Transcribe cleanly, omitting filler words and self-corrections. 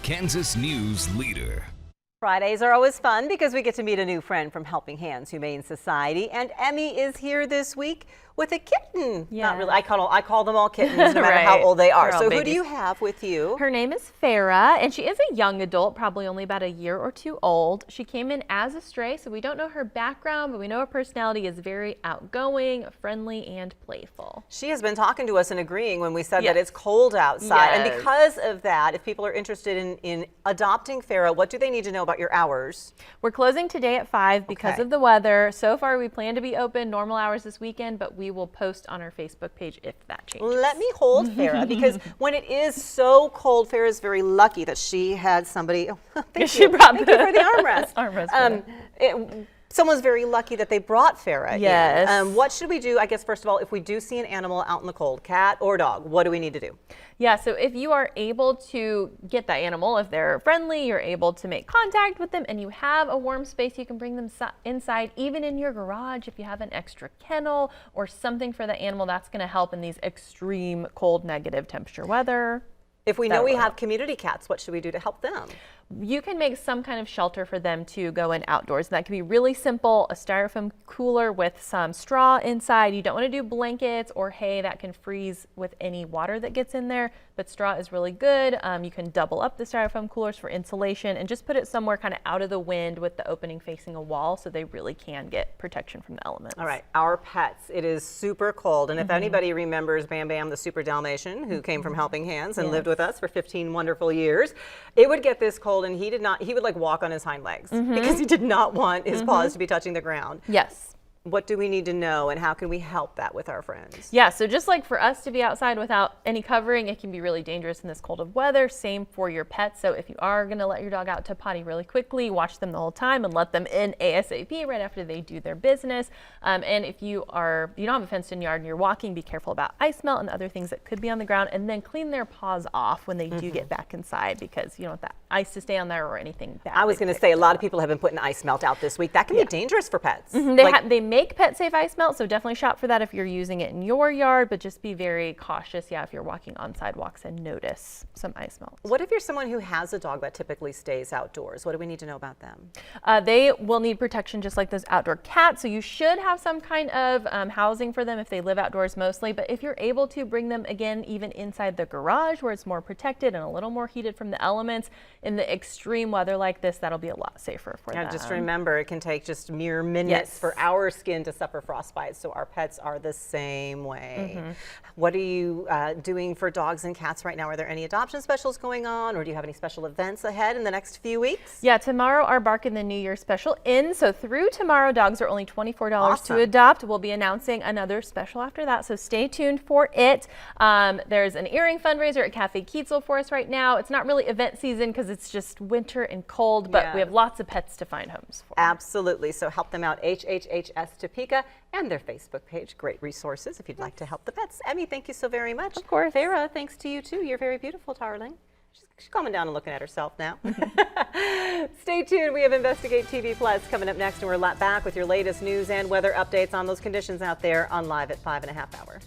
Kansas News Leader. Fridays are always fun because we get to meet a new friend from Helping Hands Humane Society, and Emmy is here this week with a kitten. Yeah. Not really. I call them all kittens, no matter how old they are. So who do you have with you? Her name is Farrah, and she is a young adult, probably only about a year or two old. She came in as a stray, so we don't know her background, but we know her personality is very outgoing, friendly, and playful. She has been talking to us and agreeing when we said that it's cold outside. Yes. And because of that, if people are interested in adopting Farrah, what do they need to know about your hours? We're closing today at 5 because of the weather. So far, we plan to be open normal hours this weekend, but we will post on our Facebook page if that changes. Let me hold Farrah, because when it is so cold, Farrah is very lucky that she had somebody. Thank you for the armrest. Someone's very lucky that they brought Farrah. Yes. What should we do? I guess first of all, if we do see an animal out in the cold, cat or dog, what do we need to do? Yeah, so if you are able to get that animal, if they're friendly, you're able to make contact with them, and you have a warm space, you can bring them inside, even in your garage if you have an extra kennel or something for the animal. That's going to help in these extreme cold, negative temperature weather. If we know we have community cats, what should we do to help them? You can make some kind of shelter for them to go in outdoors. And that can be really simple, a styrofoam cooler with some straw inside. You don't want to do blankets or hay, that can freeze with any water that gets in there, but straw is really good. You can double up the styrofoam coolers for insulation and just put it somewhere kind of out of the wind with the opening facing a wall so they really can get protection from the elements. All right, our pets, it is super cold. And if anybody remembers Bam Bam, the super Dalmatian, who came from Helping Hands and lived with us for 15 wonderful years, it would get this cold and he would like walk on his hind legs because he did not want his paws to be touching the ground. Yes. What do we need to know, and how can we help that with our friends? Yeah, so just like for us to be outside without any covering, it can be really dangerous in this cold of weather. Same for your pets. So if you are going to let your dog out to potty really quickly, watch them the whole time and let them in ASAP right after they do their business. And if you don't have a fenced-in yard and you're walking, be careful about ice melt and other things that could be on the ground, and then clean their paws off when they do get back inside, because you don't want that ice to stay on there or anything bad. I was going to say, a lot of people have been putting ice melt out this week. That can be dangerous for pets. They make pet safe ice melt, so definitely shop for that if you're using it in your yard, but just be very cautious, if you're walking on sidewalks and notice some ice melt. What if you're someone who has a dog that typically stays outdoors? What do we need to know about them? They will need protection just like those outdoor cats, so you should have some kind of housing for them if they live outdoors mostly, but if you're able to bring them, again, even inside the garage where it's more protected and a little more heated from the elements, in the extreme weather like this, that'll be a lot safer for them. Just remember, it can take just mere minutes for our skin to suffer frostbite, so our pets are the same way. What are you doing for dogs and cats right now? Are there any adoption specials going on, or do you have any special events ahead in the next few weeks? Yeah, tomorrow our Bark in the New Year special ends, so through tomorrow dogs are only $24 to adopt. We'll be announcing another special after that, so stay tuned for it. There's an earring fundraiser at Cafe Kietzel for us right now. It's not really event season because it's just winter and cold, but we have lots of pets to find homes for. Absolutely, so help them out. HHHS Topeka and their Facebook page. Great resources if you'd like to help the pets. Emmy, thank you so very much. Of course. Farrah, thanks to you too. You're very beautiful, darling. She's calming down and looking at herself now. Stay tuned. We have Investigate TV Plus coming up next, and we're back with your latest news and weather updates on those conditions out there on Live at 5 1/2 hours.